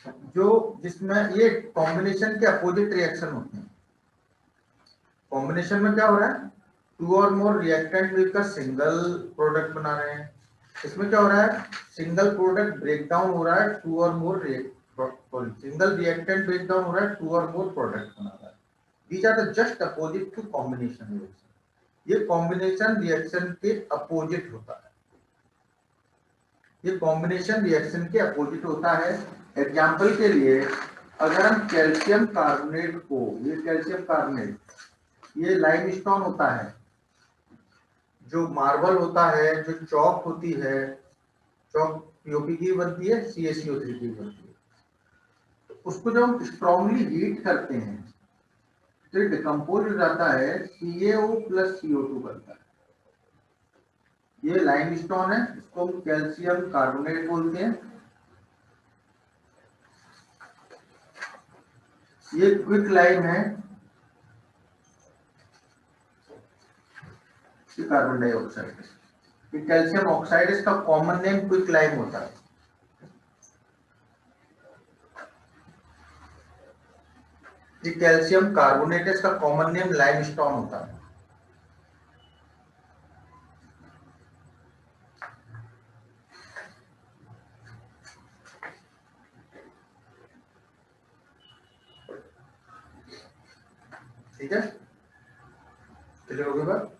जो जिसमें ये कॉम्बिनेशन के अपोजिट रिएक्शन होते हैं। कॉम्बिनेशन में क्या हो रहा है, टू और मोर रिएक्टेंट मिलकर सिंगल प्रोडक्ट बना रहे हैं। इसमें क्या हो रहा है, सिंगल प्रोडक्ट ब्रेक डाउन हो रहा है, टू और मोर सिंगल रिएक्टेंट ब्रेक डाउन हो रहा है, टू और मोर प्रोडक्ट बना रहा है। These are the just opposite to combination reaction. ये कॉम्बिनेशन रिएक्शन के अपोजिट होता है। ये कॉम्बिनेशन रिएक्शन के अपोजिट होता है। एग्जाम्पल के लिए अगर हम कैल्शियम कार्बोनेट को, ये कैल्शियम कार्बोनेट, ये लाइमस्टोन होता है, जो मार्बल होता है, जो चौक होती है, चौक पीओपी की बनती है, CaCO3 की बनती है। तो उसको जब हम स्ट्रांगली हीट करते हैं तो डिकम्पोज हो जाता है, CaO प्लस CO2 बनता है। ये लाइमस्टोन है, इसको हम कैल्शियम कार्बोनेट बोलते हैं। ये क्विक लाइम है, कार्बन डाइऑक्साइड। ये कैल्शियम ऑक्साइड, इसका कॉमन नेम क्विक लाइम होता है। ये कैल्शियम कार्बोनेट, इसका कॉमन नेम लाइमस्टोन होता है। ठीक है, क्लियर हो गई बात।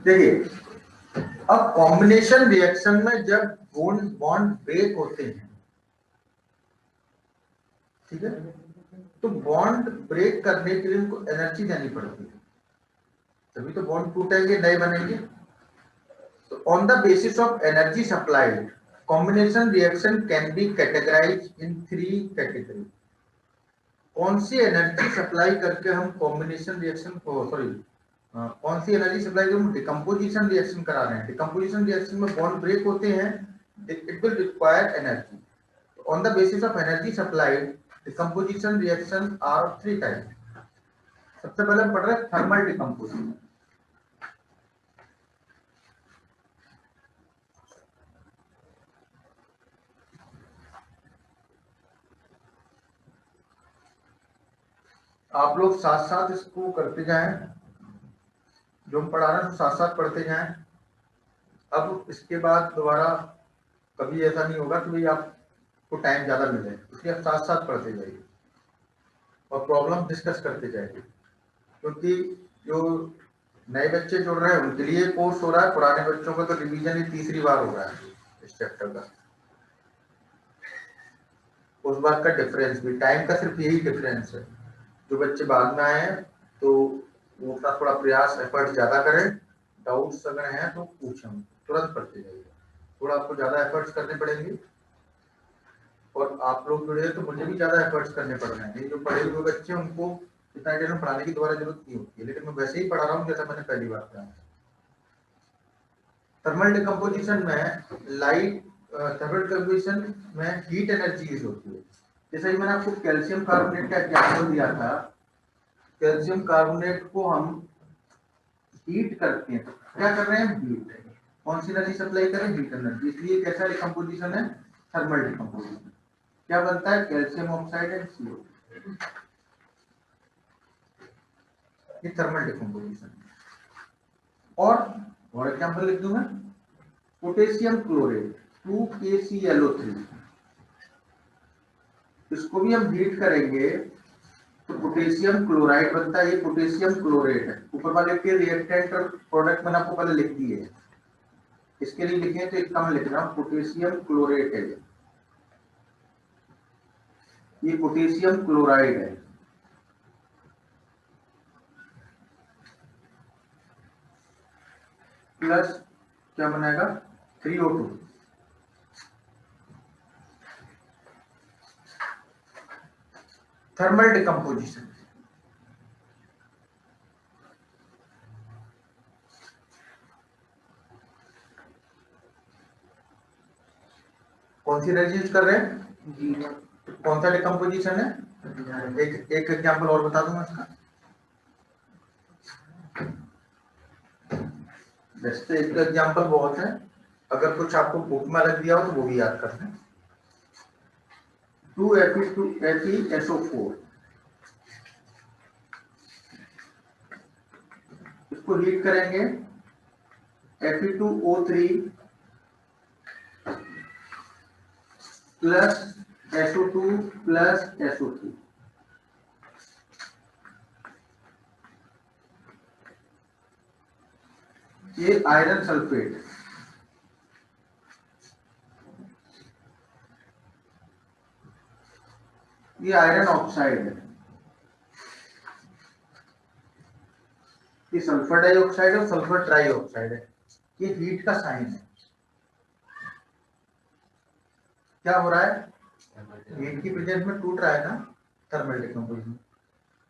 देखिए, अब कॉम्बिनेशन रिएक्शन में जब बॉन्ड बॉन्ड ब्रेक होते हैं, ठीक है, तो बॉन्ड ब्रेक करने के लिए उनको एनर्जी देनी पड़ती है, तभी तो बॉन्ड टूटेंगे, नए बनेंगे। तो on the basis of energy supplied, combination reaction can be categorise in 3 category. कौन सी एनर्जी सप्लाई करके हम कॉम्बिनेशन रिएक्शन को, सॉरी, कौन सी एनर्जी सप्लाई करके हम डिकम्पोजिशन रिएक्शन करा रहे हैं। डिकम्पोजिशन रिएक्शन में बॉन्ड ब्रेक होते हैं, it will require energy. On the basis of energy supplied, decomposition reaction are 3 type. सबसे पहले हम पढ़ रहे हैं थर्मल डिकम्पोजिशन। आप लोग साथ साथ इसको करते जाएं, जो हम पढ़ा रहे हैं साथ साथ पढ़ते जाएं। अब इसके बाद दोबारा कभी ऐसा नहीं होगा कि भाई आपको टाइम ज्यादा मिले, इसलिए आप साथ साथ पढ़ते जाइए और प्रॉब्लम डिस्कस करते जाइए। क्योंकि जो नए बच्चे जुड़ रहे हैं उनके लिए कोर्स हो रहा है, पुराने बच्चों का तो रिवीजन ही तीसरी बार हो रहा है इस चैप्टर का। उस बात का डिफरेंस भी, टाइम का सिर्फ यही डिफरेंस है। जो बच्चे बाद में आए हैं तो वो अपना थोड़ा प्रयास एफर्ट ज्यादा करें, डाउट्स अगर हैं तो पूछें, तुरंत पढ़ते जाइए। थोड़ा आपको ज्यादा एफर्ट्स करने पड़ेंगे और आप लोग जुड़े तो मुझे भी ज्यादा एफर्ट्स करने पड़ रहे हैं। ये जो पढ़े हुए बच्चे उनको इतना डिटेल में पढ़ाने की दोबारा जरूरत नहीं होती है, लेकिन मैं वैसे ही पढ़ा रहा हूँ जैसा मैंने पहली बार कहा। थर्मल डिकम्पोजिशन में लाइट, थर्मल डिकम्पोजिशन में हीट एनर्जी यूज होती है। जैसे ही मैंने आपको कैल्शियम कार्बोनेट का एग्जाम्पल दिया था, कैल्शियम कार्बोनेट को हम हीट करते हैं। क्या कर रहे हैं, हीट। कौन सी एनर्जी सप्लाई करें, हीट एनर्जी। इसलिए कैसा डिकम्पोजिशन है, थर्मल डिकम्पोजिशन। क्या बनता है, कैल्शियम ऑक्साइड एंड CO। ये थर्मल डिकम्पोजिशन। और एग्जाम्पल लिख दूं मैं, पोटेशियम क्लोरेट 2KClO3, इसको भी हम हीट करेंगे तो पोटेशियम क्लोराइड बनता है। ये पोटेशियम क्लोरेट है। ऊपर वाले के रिएक्टेंट और प्रोडक्ट मैंने आपको पहले लिख दिए, इसके लिए लिखे तो इसका मैं लिख रहा हूं पोटेशियम क्लोरेट है। ये पोटेशियम क्लोराइड है। प्लस क्या बनाएगा, 3O2। Thermal decomposition. कौन कौन सी एनर्जी यूज कर रहे हैं? कौन सा डिकम्पोजिशन है? एक एग्जाम्पल और बता दूंगा इसका। वैसे एक एग्जाम्पल बहुत है, अगर कुछ आपको बुक में लग दिया हो तो वो भी याद कर लें। 2Fe2FeSO4, इसको हीट करेंगे Fe2O3 plus SO2 plus SO3, ये आयरन सल्फेट, ये आयरन ऑक्साइड है, ये सल्फर डाइऑक्साइड और सल्फर ट्राइऑक्साइड है। ये हीट का साइन है। क्या हो रहा है? हीट की प्रेजेंस में टूट रहा है ना, थर्मल डिकम्पोजिशन।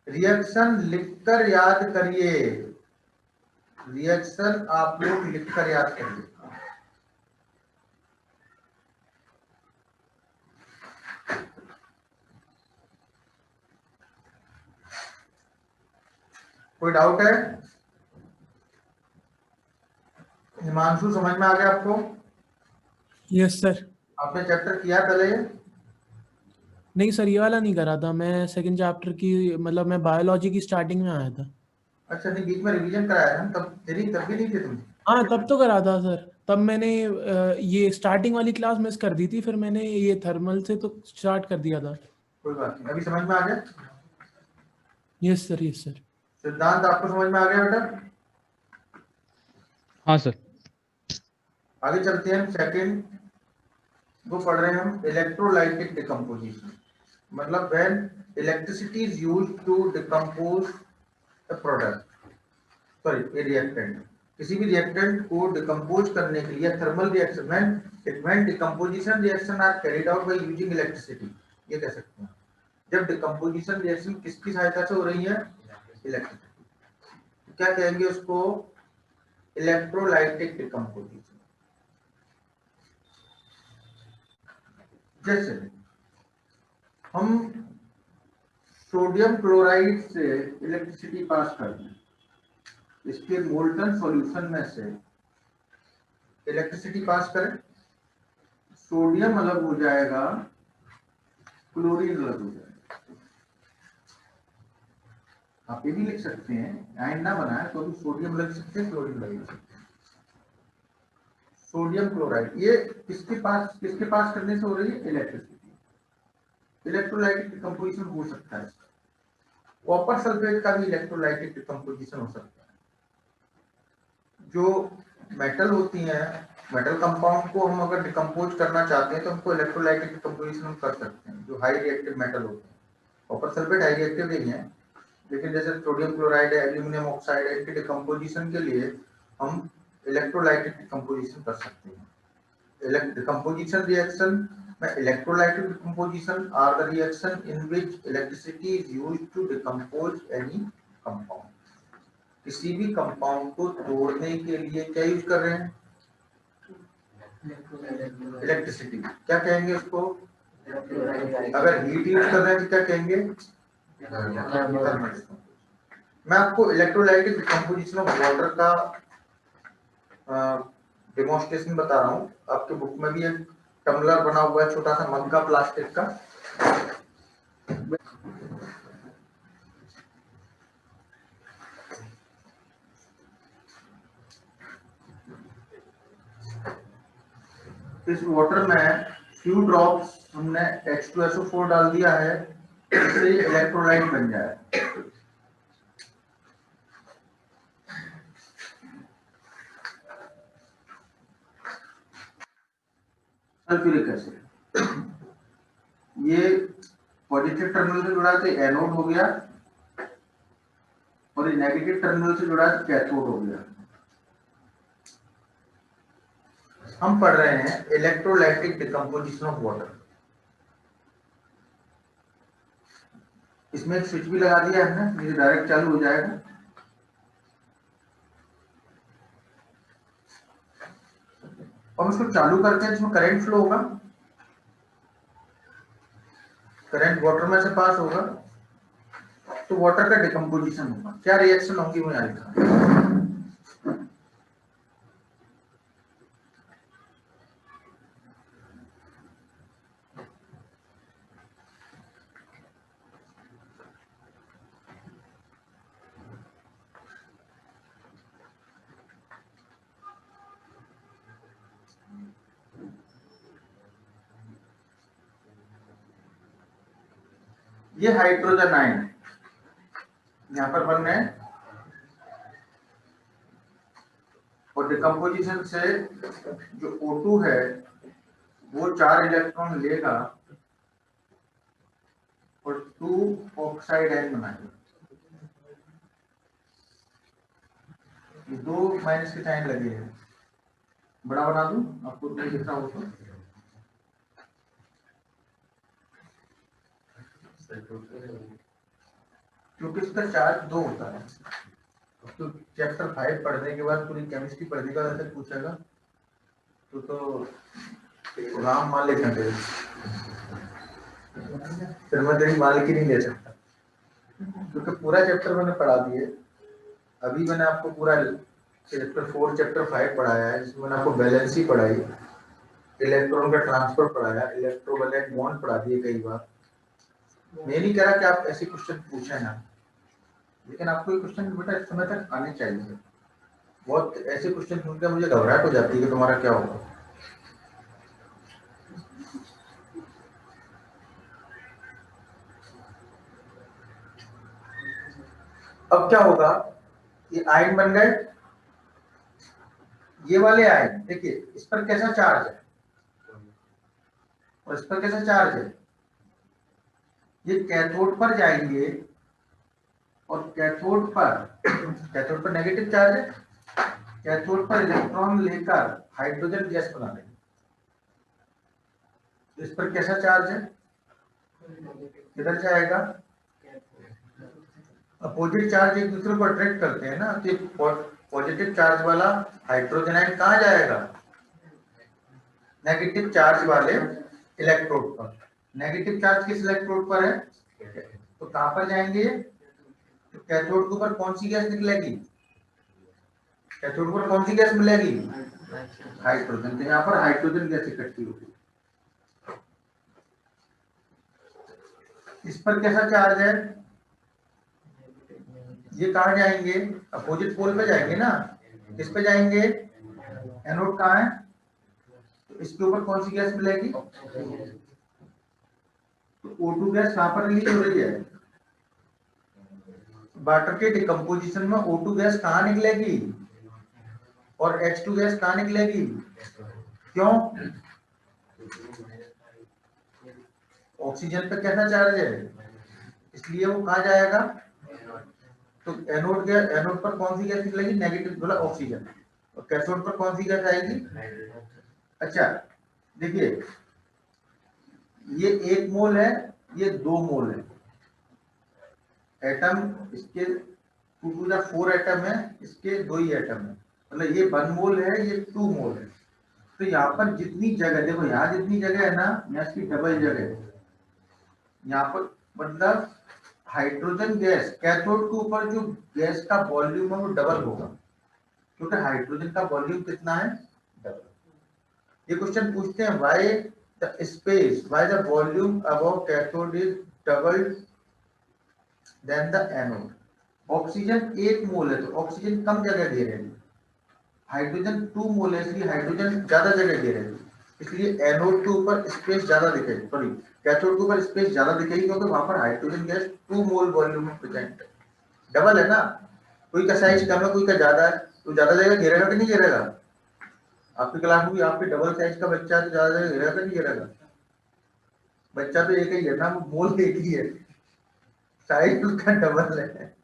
रिएक्शन लिखकर याद करिए, रिएक्शन आप लोग लिखकर याद करिए। कोई डाउट है? हिमांशु समझ में आ गया आपको? Yes sir. आपने चैप्टर किया पहले? नहीं सर, ये वाला नहीं करा था मैं, सेकंड चैप्टर की, मतलब मैं बायोलॉजी की स्टार्टिंग में आया था। अच्छा, नहीं बीच में रिवीजन कराया था तब तेरी तब भी नहीं थे तुम? हाँ तब तो करा था सर, तब मैंने ये स्टार्टिंग वाली क्लास मिस कर दी थी, फिर मैंने ये थर्मल से तो स्टार्ट कर दिया था। कोई बात नहीं, अभी समझ में आ गया? Yes sir, yes sir. सिद्धांत आपको समझ में आ गया बेटा? हाँ सर। आगे चलते हैं। सेकंड वो पढ़ रहे हैं हम, इलेक्ट्रोलाइटिक डिकम्पोजिशन। मतलब when electricity is used to decompose a product, sorry a reactant, किसी भी रिएक्टेंट को डिकम्पोज करने के लिए thermal reaction, when decomposition reaction are carried out by using electricity, ये कह सकते हैं। जब डिकम्पोजिशन रिएक्शन किसकी सहायता से हो रही है? इलेक्ट्रिसिटी। क्या कहेंगे उसको? Electrolytic decomposition. जैसे हम सोडियम क्लोराइड से इलेक्ट्रिसिटी पास कर दें, इसके मोल्टन सॉल्यूशन में से इलेक्ट्रिसिटी पास करें, सोडियम अलग हो जाएगा, क्लोरीन अलग हो जाएगा। आप ये भी लिख सकते हैं, आयन ना बनाए तो भी सोडियम लग सकते हैं, क्लोरीन लग सकते हैं। सोडियम क्लोराइड ये किसके पास करने से हो रही है? इलेक्ट्रिसिटी। इलेक्ट्रोलाइटिक डिकम्पोजिशन हो सकता है। कॉपर सल्फेट का भी इलेक्ट्रोलाइटिक डिकम्पोजिशन हो सकता है। जो मेटल होती हैं, मेटल कंपाउंड को हम अगर डिकम्पोज करना चाहते हैं तो हमको इलेक्ट्रोलाइटिक डिकम्पोजिशन हम कर सकते हैं, जो हाई रिएक्टिव मेटल होते हैं। कॉपर सल्फेट हाई रिएक्टिव नहीं है, लेकिन जैसे सोडियम क्लोराइड है, एल्यूमिनियम ऑक्साइड है, इनके डिकम्पोजिशन के लिए हम इलेक्ट्रोलाइटिक डिकम्पोजिशन कर सकते हैं। Decomposition reaction में electrolytic decomposition are the reaction in which electricity is used to decompose any compound. किसी भी कंपाउंड को तोड़ने के लिए क्या यूज कर रहे हैं? इलेक्ट्रिसिटी। क्या कहेंगे उसको? अगर हीट यूज कर रहे हैं तो क्या कहेंगे? मैं आपको इलेक्ट्रोलाइटिक डिकम्पोजिशन ऑफ वाटर का डेमोन्स्ट्रेशन बता रहा हूँ। आपके बुक में भी एक टम्बलर बना हुआ है, छोटा सा मग का, प्लास्टिक का। इस वाटर में फ्यू ड्रॉप्स हमने H2SO4 डाल दिया है, इससे इलेक्ट्रोलाइट बन जाए। सल्फ्यूरिक एसिड, ये पॉजिटिव टर्मिनल से जुड़ा तो एनोड हो गया, और ये नेगेटिव टर्मिनल से जुड़ा तो कैथोड हो गया। हम पढ़ रहे हैं इलेक्ट्रोलाइटिक डिकम्पोजिशन ऑफ वाटर। इसमें एक स्विच भी लगा दिया हमने, ये डायरेक्ट चालू हो जाएगा। और उसको चालू करते हैं, इसमें करंट फ्लो होगा। करंट वाटर में से पास होगा तो वाटर का डिकम्पोजिशन होगा, क्या रिएक्शन होंगी वो यहाँ लिखा। ये हाइड्रोजन आयन यहाँ पर बन रहे हैं और डिकम्पोजिशन से जो O2 है वो 4 इलेक्ट्रॉन लेगा और 2 ऑक्साइड आयन बनाएगा। ये 2 माइनस के साइन लगे हैं, बड़ा बना दूं आपको नहीं दिख रहा हो तो। क्योंकि इसका चार्ज 2 होता है, तो चैप्टर 5 पढ़ने के बाद पूरी केमिस्ट्री पढ़ने के बाद ऐसे पूछेगा तो राम मान ले सकते, फिर मैं तेरी मालिक ही नहीं ले सकता, क्योंकि पूरा चैप्टर मैंने पढ़ा दिए। अभी मैंने आपको पूरा चैप्टर 4 चैप्टर 5 पढ़ाया है, जिसमें मैंने आपको बैलेंसी पढ़ाई, इलेक्ट्रॉन का ट्रांसफर पढ़ाया, इलेक्ट्रोवैलेंट बॉन्ड पढ़ा दिए कई बार। मैं नहीं कह रहा कि आप ऐसे क्वेश्चन पूछे ना, लेकिन आपको ये क्वेश्चन बेटा इस समय तक आने चाहिए। बहुत ऐसे क्वेश्चन सुनकर मुझे घबराहट हो जाती है कि तुम्हारा क्या होगा। अब क्या होगा, ये आयन बन गए, ये वाले आयन देखिए इस पर कैसा चार्ज है और इस पर कैसा चार्ज है। ये कैथोड पर जाएंगे और कैथोड पर नेगेटिव चार्ज है, कैथोड पर इलेक्ट्रॉन लेकर हाइड्रोजन गैस बना लेंगे। इस पर कैसा चार्ज है, किधर जाएगा, अपोजिट चार्ज एक दूसरे को अट्रैक्ट करते हैं ना, तो पॉजिटिव चार्ज वाला हाइड्रोजन आयन कहाँ जाएगा, नेगेटिव चार्ज वाले इलेक्ट्रोड पर। नेगेटिव चार्ज किस इलेक्ट्रोड पर है, तो कहां पर जाएंगे, तो कैथोड के ऊपर कौन सी गैस निकलेगी, कैथोड पर कौन सी गैस मिलेगी, हाइड्रोजन। तो यहाँ पर हाइड्रोजन गैस इकट्ठी होगी। इस पर कैसा चार्ज है, ये कहाँ जाएंगे, अपोजिट पोल पे जाएंगे ना, किस पे जाएंगे, एनोड कहाँ है, तो इसके ऊपर कौन सी गैस मिलेगी, तो O2 गैस कहाँ पर रिलीज हो रही है, वाटर के डिकम्पोजिशन में O2 गैस कहाँ निकलेगी और H2 गैस कहाँ निकलेगी, क्यों, ऑक्सीजन पे कैसा चार्ज है, इसलिए वो कहाँ जाएगा, तो एनोड पर कौन सी गैस निकलेगी, नेगेटिव बोला ऑक्सीजन, और कैथोड पर कौन सी गैस आएगी। अच्छा देखिए ये 1 मोल है, ये 2 मोल है, एटम इसके 2 to the 4 एटम है, इसके 2 ही एटम है, मतलब ये 1 मोल है, ये 2 मोल है। तो यहाँ पर जितनी जगह देखो, यहाँ जितनी जगह है ना, यहाँ इसकी डबल जगह है, यहाँ पर मतलब हाइड्रोजन गैस कैथोड के ऊपर जो गैस का वॉल्यूम है वो डबल होगा, क्योंकि हाइड्रोजन का वॉल्यूम कितना है, डबल। ये क्वेश्चन पूछते हैं why the volume above cathode is double then the anode. Oxygen 1 mole है तो ऑक्सीजन कम जगह दे रहे हैं, हाइड्रोजन 2 मोल है इसलिए हाइड्रोजन ज्यादा जगह दे रहे हैं, इसलिए एनोड के ऊपर स्पेस ज्यादा दिखेगी, सॉरी कैथोड के ऊपर स्पेस ज्यादा दिखेगी, क्योंकि वहां पर हाइड्रोजन गैस 2 मोल वॉल्यूम में प्रेजेंट है, डबल है ना। कोई का साइज कम है, कोई का ज्यादा है, तो ज्यादा जगह घेरेगा कि नहीं घेरेगा, आपकी क्लास में भी आपके डबल साइज का बच्चा है तो ज्यादा जगह घेरेगा कि नहीं घेरेगा, बच्चा तो एक ही है ना, मोल एक ही है, साइज उसका डबल है,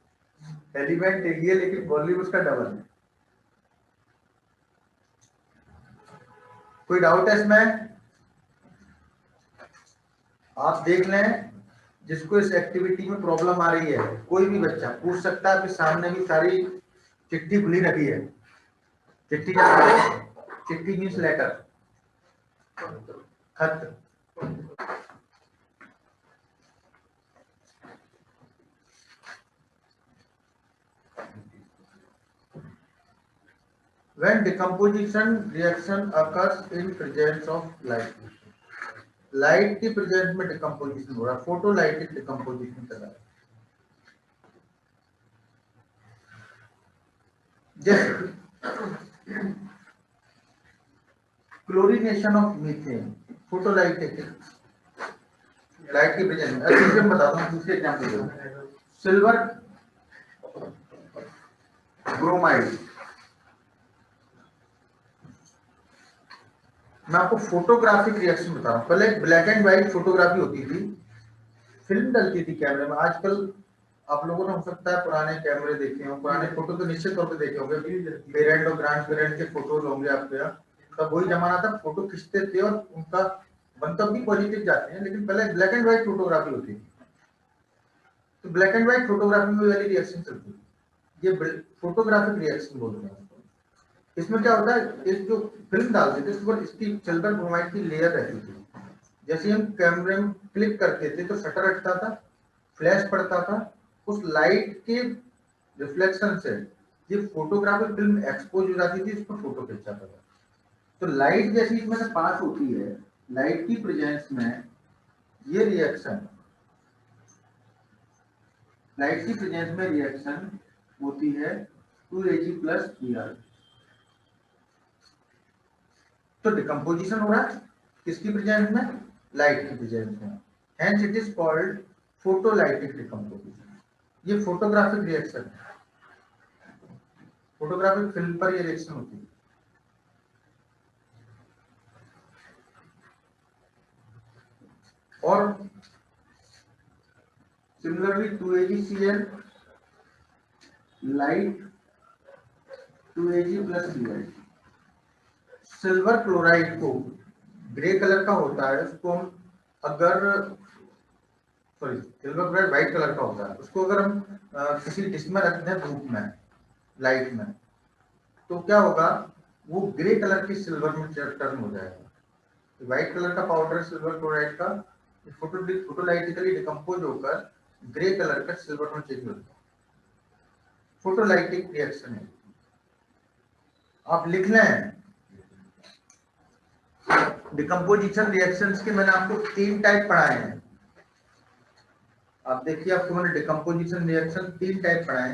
एलिमेंट एक ही है लेकिन वॉल्यूम उसका डबल है। कोई डाउट है इसमें, आप देख लें, जिसको इस एक्टिविटी में प्रॉब्लम आ रही है कोई भी बच्चा पूछ सकता है, आपके सामने भी सारी चिट्ठी खुली रखी है, चिट्ठी क्या, चिट्ठी मीन्स लेटर, खत। when decomposition reaction occurs in presence of light, light की प्रेजेंस में डिकम्पोजिशन हो रहा है, फोटोलाइटिक डिकम्पोजिशन चल रहा है। जैसे chlorination of methane, photolytic, light की प्रेजेंस में। दूसरे में बताता हूँ, दूसरे एग्जाम्पल दो, सिल्वर ब्रोमाइड। मैं आपको फोटोग्राफिक रिएक्शन बता रहा हूँ। पहले ब्लैक एंड व्हाइट फोटोग्राफी होती थी, फिल्म डलती थी कैमरे में। आजकल आप लोगों ने हो सकता है पुराने कैमरे देखे हो, पुराने फोटो तो निश्चित तौर पे देखे होंगे, पेरेंट और ग्रैंड पेरेंट के फोटो होंगे आपके यहाँ। तब वही जमाना था, फोटो खींचते थे और उनका मंतव्य भी पॉजिटिव जाते हैं, लेकिन पहले ब्लैक एंड व्हाइट फोटोग्राफी होती थी। तो ब्लैक एंड व्हाइट फोटोग्राफी में वाली रिएक्शन चलती है, ये फोटोग्राफिक रिएक्शन बोलते हैं। इसमें क्या होता है, एक जो फिल्म डालते थे, उसके इसकी सिल्वर ब्रोमाइड की लेयर रहती थी। जैसे हम कैमरे में क्लिक करते थे तो शटर हटता था, फ्लैश पड़ता था, उस लाइट के रिफ्लेक्शन से ये फोटोग्राफिक फिल्म एक्सपोज हो जाती थी, इस पर फोटो खींचा था। तो लाइट जैसी इसमें से पास होती है, लाइट की प्रेजेंस में ये रिएक्शन, लाइट की प्रेजेंस में रिएक्शन होती है 2Ag प्लस Br। तो डिकम्पोजिशन हो रहा है किसकी प्रेजेंस में, लाइट की प्रेजेंस में, hence it is called photolytic decomposition. ये फोटोग्राफिक रिएक्शन है, फोटोग्राफिक फिल्म पर ये रिएक्शन होती है। और similarly 2AgCl light 2Ag plus Br। Silver chloride को ग्रे कलर का होता है, उसको हम अगर सिल्वर क्लोराइड व्हाइट कलर का होता है, उसको अगर हम किसी डिश में रख दें धूप में, लाइट में, तो क्या होगा, वो ग्रे कलर के सिल्वर में टर्न हो जाएगा। व्हाइट कलर का पाउडर सिल्वर क्लोराइड का फोटोलाइटिकली डिकम्पोज होकर ग्रे कलर का सिल्वर में चेंज होता है। फोटोलाइटिक रिएक्शन है, आप लिख लें। डिकम्पोजिशन रिएक्शंस के मैंने आपको 3 टाइप पढ़ाए हैं। आप देखिए, आपको मैंने डिकम्पोजिशन रिएक्शन 3 टाइप पढ़ाए हैं।